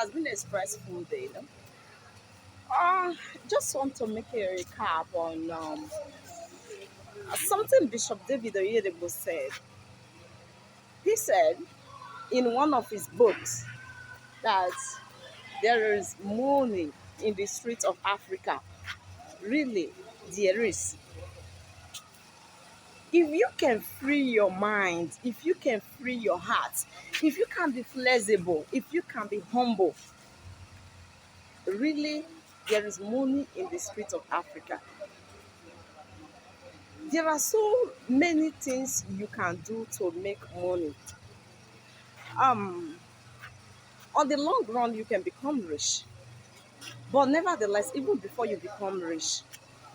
has been a stressful day. No? Just want to make a recap on something Bishop David Oyedepo said. He said in one of his books that there is money in the streets of Africa. Really, there is. If you can free your mind, if you can free your heart, if you can be flexible, if you can be humble, really, there is money in the streets of Africa. There are so many things you can do to make money. Um, on the long run, you can become rich, but nevertheless, even before you become rich,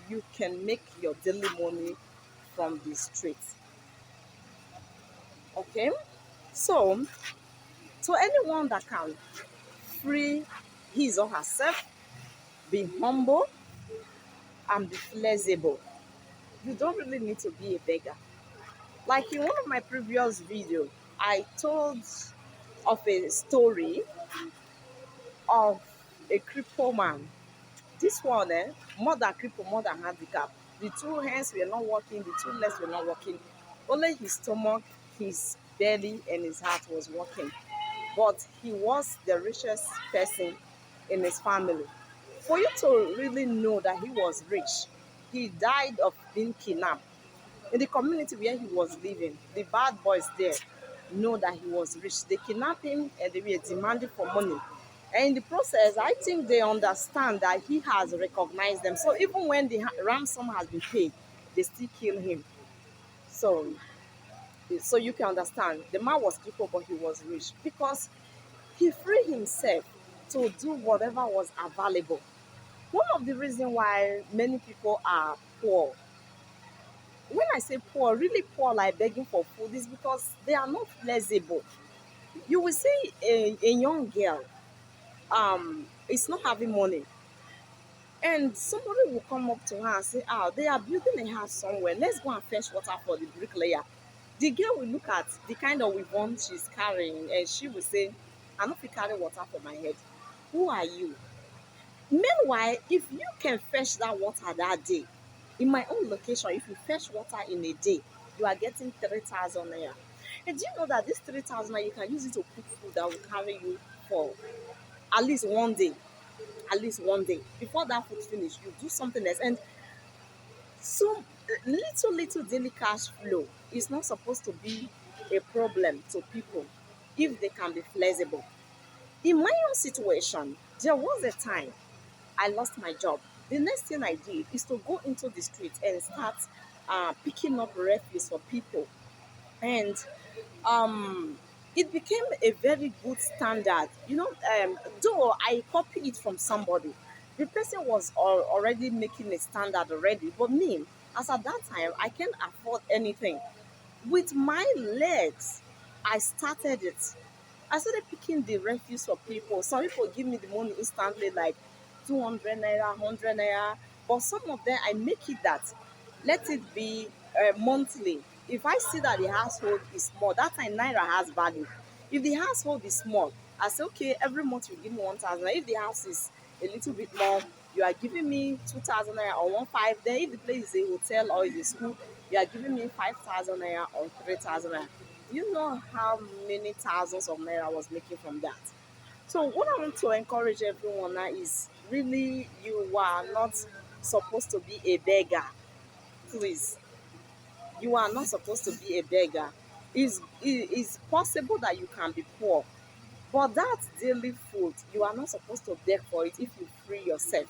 you can make your daily money from the streets. Okay, so to anyone that can free his or herself, be humble, and be flexible, you don't really need to be a beggar. Like in one of my previous videos, I told of a story of a crippled man. This one, more than crippled, more than handicap. The two hands were not working, the two legs were not working. Only his stomach, his belly, and his heart was working. But he was the richest person in his family. For you to really know that he was rich, he died of being kidnapped. In the community where he was living, the bad boys there know that he was rich. They kidnapped him and they were demanding for money. And in the process, I think they understand that he has recognized them. So even when the ransom has been paid, they still kill him. So, so you can understand, the man was crippled, but he was rich because he freed himself to do whatever was available. One of the reasons why many people are poor, when I say poor, really poor, like begging for food, is because they are not flexible. You will see a young girl, is not having money, and somebody will come up to her and say, "Ah, they are building a house somewhere. Let's go and fetch water for the bricklayer." The girl will look at the kind of weapon she's carrying, and she will say, "I don't fit carry water for my head. Who are you?" Meanwhile, if you can fetch that water that day, in my own location, if you fetch water in a day, you are getting 3,000 naira. And do you know that this 3,000 naira, you can use it to cook food that will carry you for at least one day? At least one day. Before that food finish, you do something else. And so little daily cash flow is not supposed to be a problem to people if they can be flexible. In my own situation, there was a time I lost my job. The next thing I did is to go into the street and start picking up refuse for people. And um, it became a very good standard. Though I copied it from somebody, the person was already making a standard already. But me, as at that time, I can't afford anything. With my legs, I started it. I started picking the refuse for people. Some people give me the money instantly, like 200 naira, 100 naira. But some of them, I make it that let it be monthly. If I see that the household is small, that time naira has value. If the household is small, I say, okay, every month you give me 1,000. If the house is a little bit more, you are giving me 2,000 naira or 1,500. Then if the place is a hotel or is a school, you are giving me 5,000 naira or 3,000 naira. You know how many thousands of naira I was making from that. So what I want to encourage everyone now is really you are not supposed to be a beggar. Please, you are not supposed to be a beggar. It's possible that you can be poor, but that daily food, you are not supposed to beg for it if you free yourself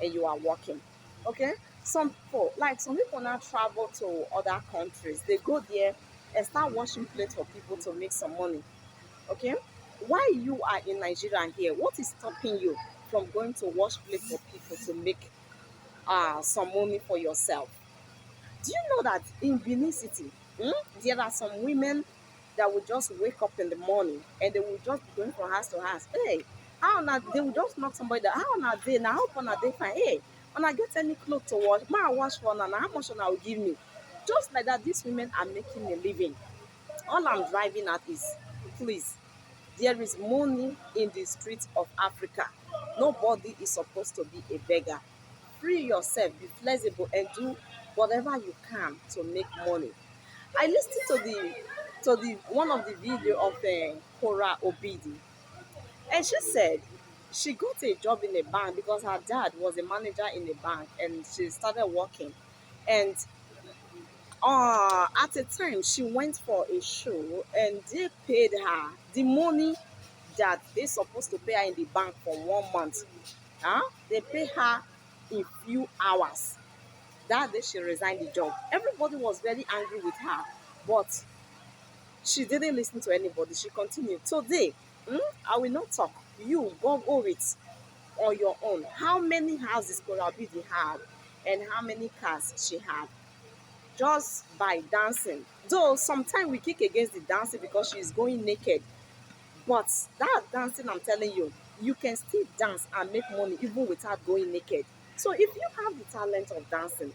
and you are working. Okay? Some people now travel to other countries. They go there and start washing plates for people to make some money. Okay? Why you are in Nigeria here? What is stopping you from going to wash plates for people to make some money for yourself? Do you know that in Benin City, there are some women that will just wake up in the morning and they will just be going from house to house. Hey, how na they will just knock somebody that how na day now, how na day fine. Hey, when I get any clothes to wash, ma wash for na how much una will give me? Just like that, these women are making a living. All I'm driving at is, please, There is money in the streets of Africa. Nobody is supposed to be a beggar. Free yourself, be flexible, and do whatever you can to make money. I listened to the one of the video of Cora Obidi, and she said she got a job in a bank because her dad was a manager in a bank, and she started working. And at a time she went for a show, and they paid her the money that they supposed to pay her in the bank for 1 month. They pay her in few hours. That day she resigned the job. Everybody was very angry with her, but she didn't listen to anybody. She continued. Today, I will not talk. You go it on your own. How many houses Korabidi had, and how many cars she had, just by dancing. Though sometimes we kick against the dancing because she is going naked. But that dancing, I'm telling you, you can still dance and make money even without going naked. So if you have the talent of dancing,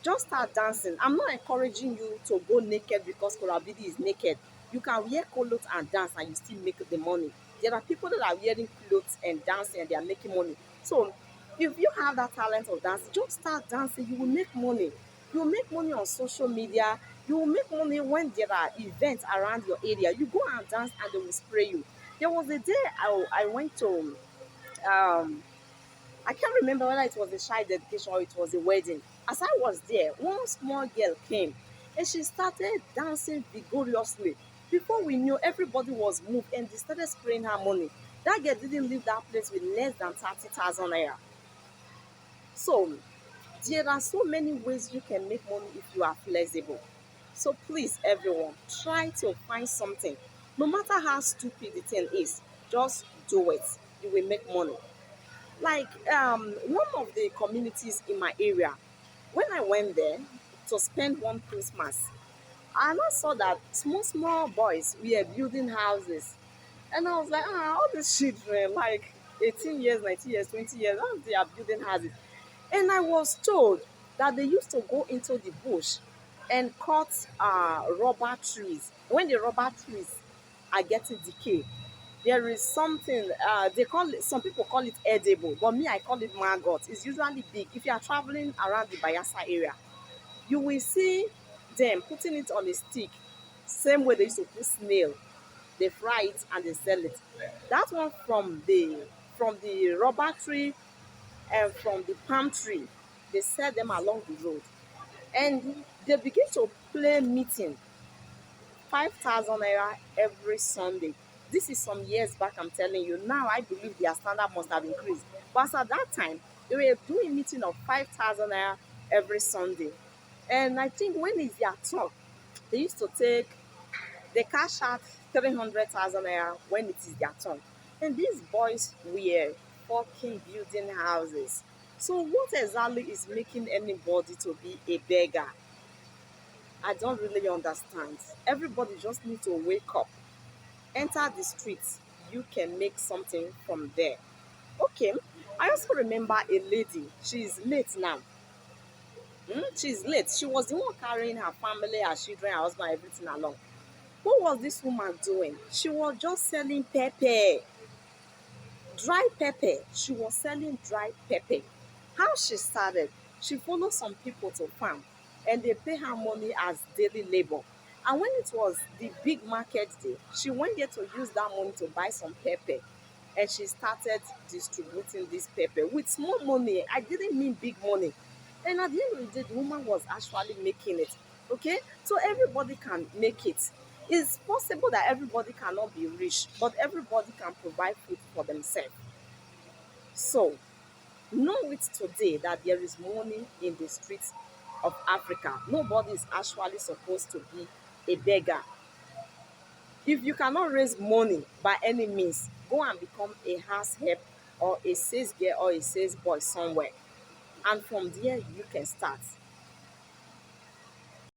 just start dancing. I'm not encouraging you to go naked because Korabidi is naked. You can wear clothes and dance and you still make the money. There are people that are wearing clothes and dancing and they are making money. So if you have that talent of dancing, just start dancing. You will make money. You will make money on social media. You will make money when there are events around your area. You go and dance and they will spray you. There was a day I went to um I can't remember whether it was a child dedication or it was a wedding. As I was there, one small girl came and she started dancing vigorously. Before we knew, everybody was moved and they started spraying her money. That girl didn't leave that place with less than 30,000 naira. So there are so many ways you can make money if you are flexible. So please, everyone, try to find something. No matter how stupid the thing is, just do it. You will make money. Like one of the communities in my area, when I went there to spend one Christmas, I now saw that small small boys were building houses, and I was like, all these children, like 18 years, 19 years, 20 years, how they are building houses. And I was told that they used to go into the bush and cut rubber trees. When the rubber trees are getting decay, there is something they call it, some people call it edible, but me I call it maggot. It's usually big. If you are traveling around the Bayelsa area, you will see them putting it on a stick, same way they used to put snail. They fry it and they sell it. That one from the rubber tree and from the palm tree, they sell them along the road. And they begin to play meeting 5,000 naira every Sunday. This is some years back, I'm telling you. Now I believe their standard must have increased. But as at that time, they were doing meeting of 5,000 naira every Sunday. And I think when it's their turn, they used to take, they cash out 300,000 naira when it is their turn. And these boys were fucking building houses. So what exactly is making anybody to be a beggar? I don't really understand. Everybody just need to wake up, enter the streets. You can make something from there. Okay. I also remember a lady. She's late now. She's late. She was the one carrying her family, her children, her husband, everything along. What was this woman doing? She was just selling pepper, dry pepper. She was selling dry pepper. How she started? She followed some people to farm, and they pay her money as daily labor. And when it was the big market day, she went there to use that money to buy some pepper, and she started distributing this pepper with small money. I didn't mean big money. And at the end of the day, the woman was actually making it. Okay, so everybody can make it. It's possible that everybody cannot be rich, but everybody can provide food for themselves. So know it today that there is money in the streets of Africa. Nobody is actually supposed to be a beggar. If you cannot raise money by any means, go and become a house help or a sales girl or a sales boy somewhere. And from there, you can start.